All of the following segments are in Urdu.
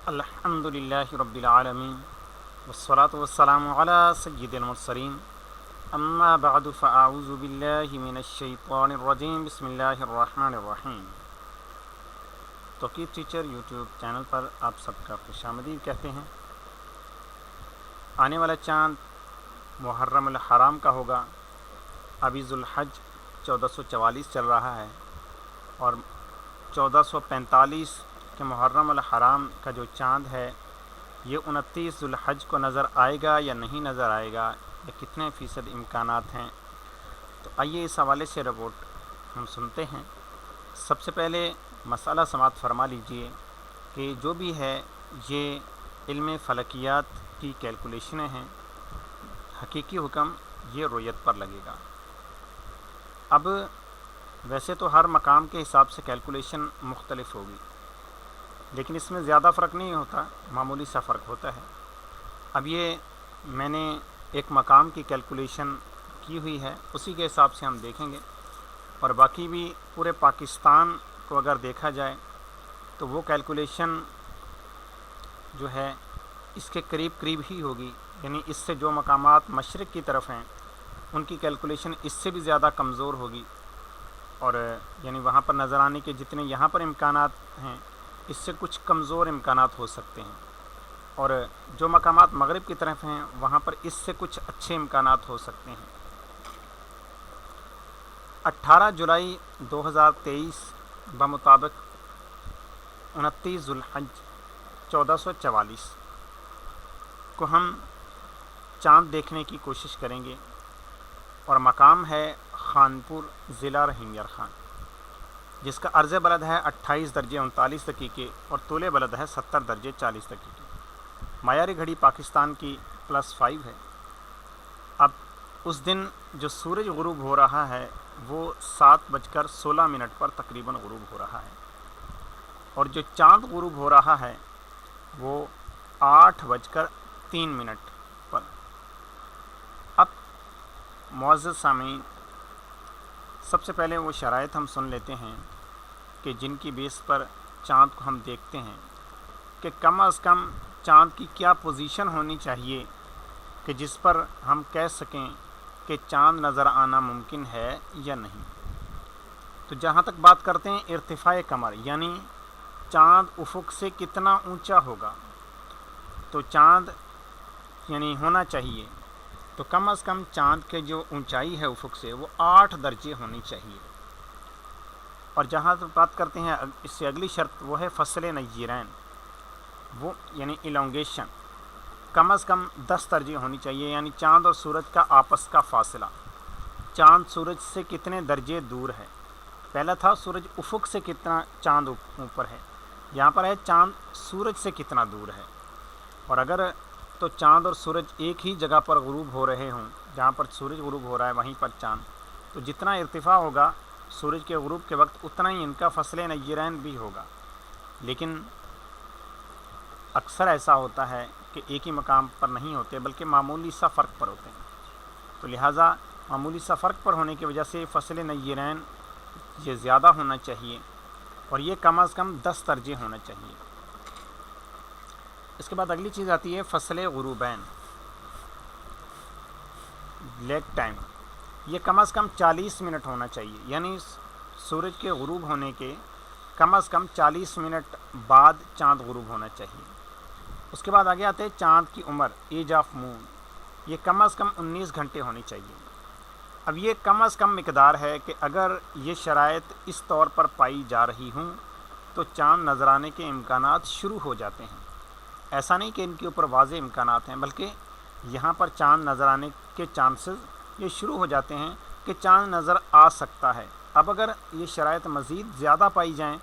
الحمدللہ رب العالمین والصلاة والسلام علی سید المرسلین اما بعد فاعوذ باللہ من الشیطان الرجیم بسم اللہ الرحمن الرحیم۔ توقیر ٹیچر یوٹیوب چینل پر آپ سب کا خوش آمدید کہتے ہیں۔ آنے والا چاند محرم الحرام کا ہوگا۔ ابھی ذوالحج 1444 چل رہا ہے اور 1445 کہ محرم الحرام کا جو چاند ہے یہ 29 ذوالحج کو نظر آئے گا یا نہیں نظر آئے گا، یا کتنے فیصد امکانات ہیں۔ تو آئیے اس حوالے سے رپورٹ ہم سنتے ہیں۔ سب سے پہلے مسئلہ سماعت فرما لیجئے کہ جو بھی ہے یہ علم فلکیات کی کیلکولیشنیں ہیں، حقیقی حکم یہ رویت پر لگے گا۔ اب ویسے تو ہر مقام کے حساب سے کیلکولیشن مختلف ہوگی، لیکن اس میں زیادہ فرق نہیں ہوتا، معمولی سا فرق ہوتا ہے۔ اب یہ میں نے ایک مقام کی کیلکولیشن کی ہوئی ہے، اسی کے حساب سے ہم دیکھیں گے، اور باقی بھی پورے پاکستان کو اگر دیکھا جائے تو وہ کیلکولیشن جو ہے اس کے قریب قریب ہی ہوگی، یعنی اس سے جو مقامات مشرق کی طرف ہیں ان کی کیلکولیشن اس سے بھی زیادہ کمزور ہوگی، اور یعنی وہاں پر نظر آنے کے جتنے یہاں پر امکانات ہیں اس سے کچھ کمزور امکانات ہو سکتے ہیں، اور جو مقامات مغرب کی طرف ہیں وہاں پر اس سے کچھ اچھے امکانات ہو سکتے ہیں۔ 18 جولائی 2023 بمطابق 29 ذوالحج 1444 کو ہم چاند دیکھنے کی کوشش کریں گے، اور مقام ہے خانپور، ضلع رحیم یار خان، جس کا عرض بلد ہے 28 درجے 39 دقیقے اور طول بلد ہے 70 درجے 40 دقیقے۔ معیاری گھڑی پاکستان کی +5 ہے۔ اب اس دن جو سورج غروب ہو رہا ہے وہ 7:16 پر تقریباً غروب ہو رہا ہے، اور جو چاند غروب ہو رہا ہے وہ 8:03 پر۔ اب معزز سامعین، سب سے پہلے وہ شرائط ہم سن لیتے ہیں کہ جن کی بیس پر چاند کو ہم دیکھتے ہیں کہ کم از کم چاند کی کیا پوزیشن ہونی چاہیے کہ جس پر ہم کہہ سکیں کہ چاند نظر آنا ممکن ہے یا نہیں۔ تو جہاں تک بات کرتے ہیں ارتفاع قمر، یعنی چاند افق سے کتنا اونچا ہوگا، تو چاند یعنی ہونا چاہیے تو کم از کم چاند کے جو اونچائی ہے افق سے وہ 8 درجے ہونی چاہیے۔ اور جہاں تک بات کرتے ہیں اس سے اگلی شرط وہ ہے فصل نیرین، وہ یعنی الانگیشن، کم از کم 10 درجے ہونی چاہیے، یعنی چاند اور سورج کا آپس کا فاصلہ، چاند سورج سے کتنے درجے دور ہے۔ پہلا تھا سورج افق سے کتنا چاند اوپر ہے، یہاں پر ہے چاند سورج سے کتنا دور ہے۔ اور اگر تو چاند اور سورج ایک ہی جگہ پر غروب ہو رہے ہوں، جہاں پر سورج غروب ہو رہا ہے وہیں پر چاند، تو جتنا ارتفاع ہوگا سورج کے غروب کے وقت اتنا ہی ان کا فصل نیرین بھی ہوگا۔ لیکن اکثر ایسا ہوتا ہے کہ ایک ہی مقام پر نہیں ہوتے بلکہ معمولی سا فرق پر ہوتے ہیں، تو لہٰذا معمولی سا فرق پر ہونے کی وجہ سے فصل نیرین یہ زیادہ ہونا چاہیے، اور یہ کم از کم 10 درجے ہونا چاہیے۔ اس کے بعد اگلی چیز آتی ہے فصل غروبین، لیگ ٹائم، یہ کم از کم 40 منٹ ہونا چاہیے، یعنی سورج کے غروب ہونے کے کم از کم 40 منٹ بعد چاند غروب ہونا چاہیے۔ اس کے بعد آگے آتے ہیں چاند کی عمر، ایج آف مون، یہ کم از کم 19 گھنٹے ہونی چاہیے۔ اب یہ کم از کم مقدار ہے کہ اگر یہ شرائط اس طور پر پائی جا رہی ہوں تو چاند نظر آنے کے امکانات شروع ہو جاتے ہیں۔ ایسا نہیں کہ ان کے اوپر واضح امکانات ہیں، بلکہ یہاں پر چاند نظر آنے کے چانسز یہ شروع ہو جاتے ہیں کہ چاند نظر آ سکتا ہے۔ اب اگر یہ شرائط مزید زیادہ پائی جائیں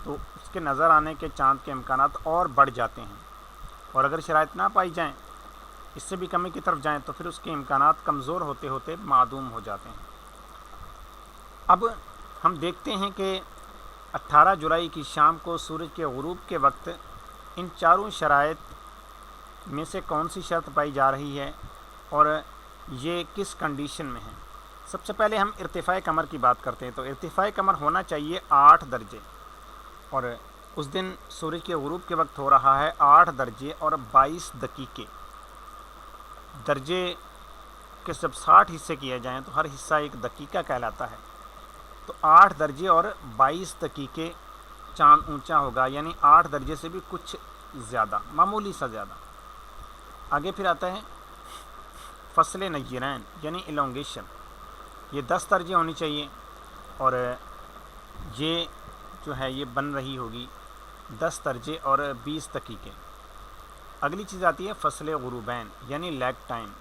تو اس کے نظر آنے کے چاند کے امکانات اور بڑھ جاتے ہیں، اور اگر شرائط نہ پائی جائیں، اس سے بھی کمی کی طرف جائیں، تو پھر اس کے امکانات کمزور ہوتے ہوتے معدوم ہو جاتے ہیں۔ اب ہم دیکھتے ہیں کہ 18 جولائی کی شام کو سورج کے غروب کے وقت ان چاروں شرائط میں سے کون سی شرط پائی جا رہی ہے اور یہ کس کنڈیشن میں ہے۔ سب سے پہلے ہم ارتفاع قمر کی بات کرتے ہیں، تو ارتفاع قمر ہونا چاہیے 8 درجے، اور اس دن سورج کے غروب کے وقت ہو رہا ہے 8 درجے اور 22 دقیقے. درجے کے جب 60 حصے کیے جائیں تو ہر حصہ ایک دقیقہ کہلاتا ہے. تو 8 درجے اور 22 دقیقے چاند اونچا ہوگا، یعنی 8 درجے سے بھی کچھ زیادہ، معمولی سا زیادہ. آگے پھر آتا ہے فصل نجرین یعنی الونگیشن. یہ 10 درجے ہونی چاہیے اور یہ جو ہے یہ بن رہی ہوگی 10 درجے اور 20 دقیقے. اگلی چیز آتی ہے فصل غروبین یعنی لیگ ٹائم.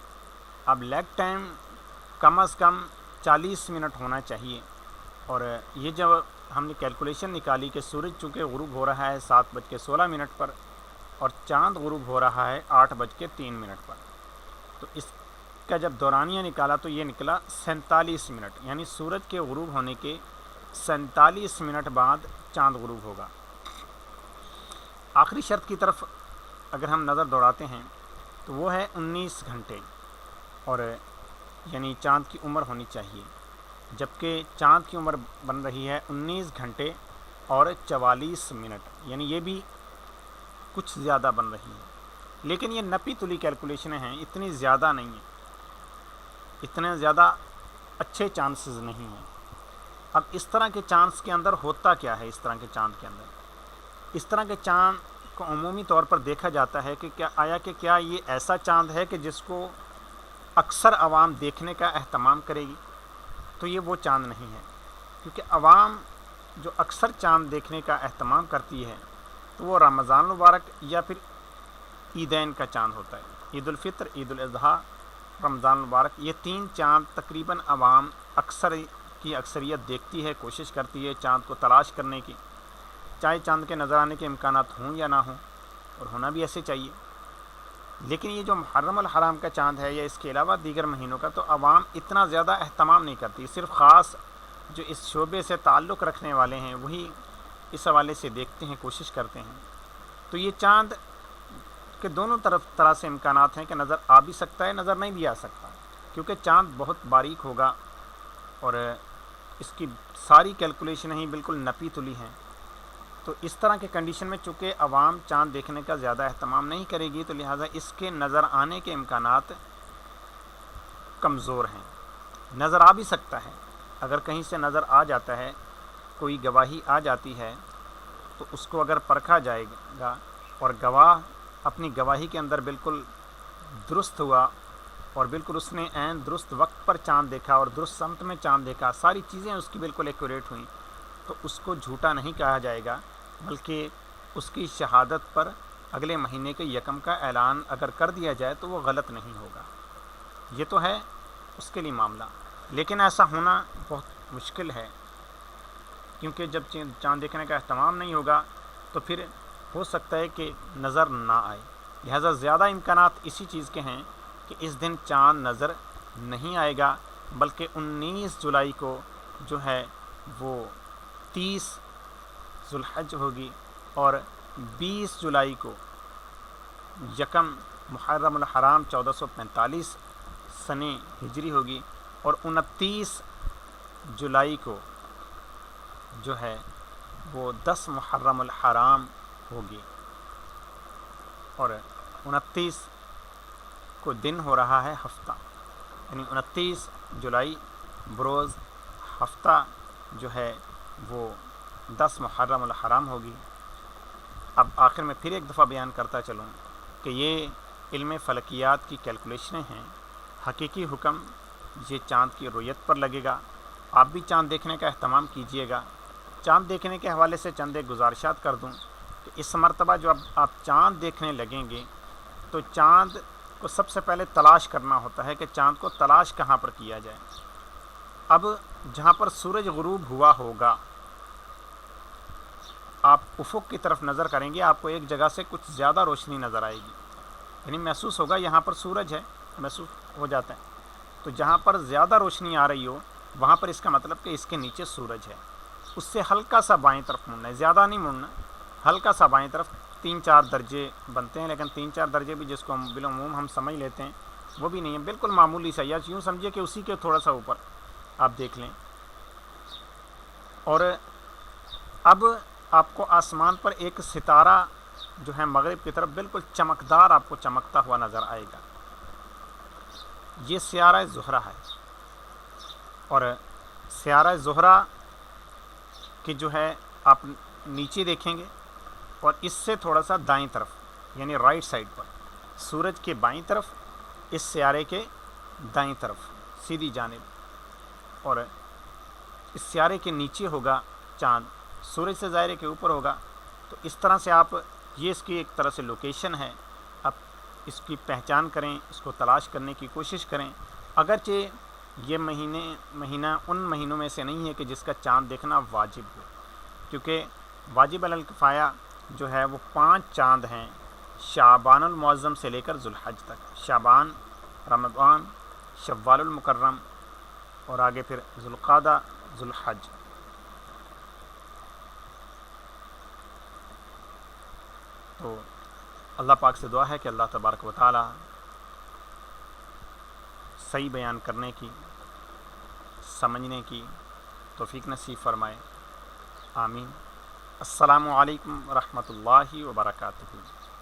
اب لیگ ٹائم کم از کم 40 منٹ ہونا چاہیے. اور یہ جب ہم نے کیلکولیشن نکالی کہ سورج چونکہ غروب ہو رہا ہے 7:16 پر اور چاند غروب ہو رہا ہے 8:03 پر، تو اس کا جب دورانیہ نکالا تو یہ نکلا 47 منٹ، یعنی سورج کے غروب ہونے کے 47 منٹ بعد چاند غروب ہوگا. آخری شرط کی طرف اگر ہم نظر دوڑاتے ہیں تو وہ ہے 19 گھنٹے، اور یعنی چاند کی عمر ہونی چاہیے، جبکہ چاند کی عمر بن رہی ہے 19 گھنٹے اور 44 منٹ، یعنی یہ بھی کچھ زیادہ بن رہی ہے. لیکن یہ نپی تلی کیلکولیشنیں ہیں، اتنی زیادہ نہیں ہیں، اتنے زیادہ اچھے چانسز نہیں ہیں. اب اس طرح کے چاندس کے اندر ہوتا کیا ہے؟ اس طرح کے چاند کے اندر اس طرح کے چاند کو عمومی طور پر دیکھا جاتا ہے کہ کیا یہ ایسا چاند ہے کہ جس کو اکثر عوام دیکھنے کا اہتمام کرے گی؟ تو یہ وہ چاند نہیں ہے، کیونکہ عوام جو اکثر چاند دیکھنے کا اہتمام کرتی ہے تو وہ رمضان المبارک یا پھر عیدین کا چاند ہوتا ہے. عید الفطر، عید الاضحیٰ، رمضان المبارک، یہ 3 چاند تقریباً عوام اکثریت دیکھتی ہے، کوشش کرتی ہے چاند کو تلاش کرنے کی، چاہے چاند کے نظر آنے کے امکانات ہوں یا نہ ہوں، اور ہونا بھی ایسے چاہیے. لیکن یہ جو محرم الحرام کا چاند ہے یا اس کے علاوہ دیگر مہینوں کا تو عوام اتنا زیادہ اہتمام نہیں کرتی. صرف خاص جو اس شعبے سے تعلق رکھنے والے ہیں وہی اس حوالے سے دیکھتے ہیں، کوشش کرتے ہیں. تو یہ چاند کے دونوں طرح سے امکانات ہیں کہ نظر آ بھی سکتا ہے، نظر نہیں بھی آ سکتا، کیونکہ چاند بہت باریک ہوگا اور اس کی ساری کیلکولیشنیں ہی بالکل نپی تلی ہیں. تو اس طرح کے کنڈیشن میں چونکہ عوام چاند دیکھنے کا زیادہ اہتمام نہیں کرے گی، تو لہٰذا اس کے نظر آنے کے امکانات کمزور ہیں. نظر آ بھی سکتا ہے، اگر کہیں سے نظر آ جاتا ہے، کوئی گواہی آ جاتی ہے تو اس کو اگر پرکھا جائے گا اور گواہ اپنی گواہی کے اندر بالکل درست ہوا اور بالکل اس نے عین درست وقت پر چاند دیکھا اور درست سمت میں چاند دیکھا، ساری چیزیں اس کی بالکل ایکوریٹ ہوئیں، تو اس کو جھوٹا نہیں کہا جائے گا، بلکہ اس کی شہادت پر اگلے مہینے کے 1 کا اعلان اگر کر دیا جائے تو وہ غلط نہیں ہوگا. یہ تو ہے اس کے لیے معاملہ، لیکن ایسا ہونا بہت مشکل ہے، کیونکہ جب چاند دیکھنے کا اہتمام نہیں ہوگا تو پھر ہو سکتا ہے کہ نظر نہ آئے. لہذا زیادہ امکانات اسی چیز کے ہیں کہ اس دن چاند نظر نہیں آئے گا، بلکہ 19 جولائی کو جو ہے وہ 30 ذو الحج ہوگی اور 20 جولائی کو 1 محرم الحرام 1445 سنہ ہجری ہوگی اور 29 جولائی کو جو ہے وہ 10 محرم الحرام ہوگی. اور 29 کو دن ہو رہا ہے ہفتہ، یعنی 29 جولائی بروز ہفتہ جو ہے وہ 10 محرم الحرام ہوگی. اب آخر میں پھر ایک دفعہ بیان کرتا چلوں کہ یہ علم فلکیات کی کیلکولیشنیں ہیں. حقیقی حکم یہ چاند کی رؤیت پر لگے گا. آپ بھی چاند دیکھنے کا اہتمام کیجئے گا. چاند دیکھنے کے حوالے سے چند ایک گزارشات کر دوں کہ اس مرتبہ جو اب آپ چاند دیکھنے لگیں گے تو چاند کو سب سے پہلے تلاش کرنا ہوتا ہے کہ چاند کو تلاش کہاں پر کیا جائے. اب جہاں پر سورج غروب ہوا ہوگا آپ افق کی طرف نظر کریں گے، آپ کو ایک جگہ سے کچھ زیادہ روشنی نظر آئے گی، یعنی محسوس ہوگا یہاں پر سورج ہے، محسوس ہو جاتا ہے. تو جہاں پر زیادہ روشنی آ رہی ہو وہاں پر اس کا مطلب کہ اس کے نیچے سورج ہے. اس سے ہلکا سا بائیں طرف مڑنا ہے، زیادہ نہیں مڑنا، ہلکا سا بائیں طرف. 3-4 درجے بنتے ہیں، لیکن 3-4 درجے بھی جس کو ہم بالعموم ہم سمجھ لیتے ہیں وہ بھی نہیں ہے، بالکل معمولی سا، یا یوں سمجھیے کہ اسی کے تھوڑا سا اوپر آپ دیکھ لیں. اور اب آپ کو آسمان پر ایک ستارہ جو ہے مغرب کی طرف بالکل چمکدار آپ کو چمکتا ہوا نظر آئے گا. یہ سیارہ زہرہ ہے. اور سیارہ زہرہ کی جو ہے آپ نیچے دیکھیں گے اور اس سے تھوڑا سا دائیں طرف یعنی رائٹ سائڈ پر سورج کے بائیں طرف، اس سیارے کے دائیں طرف سیدھی جانب، اور اس سیارے کے نیچے ہوگا چاند، سورج سے ظاہر ہے کہ اوپر ہوگا. تو اس طرح سے آپ یہ اس کی ایک طرح سے لوکیشن ہے، آپ اس کی پہچان کریں، اس کو تلاش کرنے کی کوشش کریں. اگرچہ یہ مہینہ ان مہینوں میں سے نہیں ہے کہ جس کا چاند دیکھنا واجب ہو، کیونکہ واجب علی الکفایہ جو ہے وہ 5 چاند ہیں شعبان المعظم سے لے کر ذوالحج تک. شعبان، رمضان، شوال المکرم اور آگے پھر ذوالقعدہ، ذوالحج. تو اللہ پاک سے دعا ہے کہ اللہ تبارک و تعالی صحیح بیان کرنے کی، سمجھنے کی توفیق نصیب فرمائے. آمین. السلام علیکم ورحمۃ اللہ وبرکاتہ.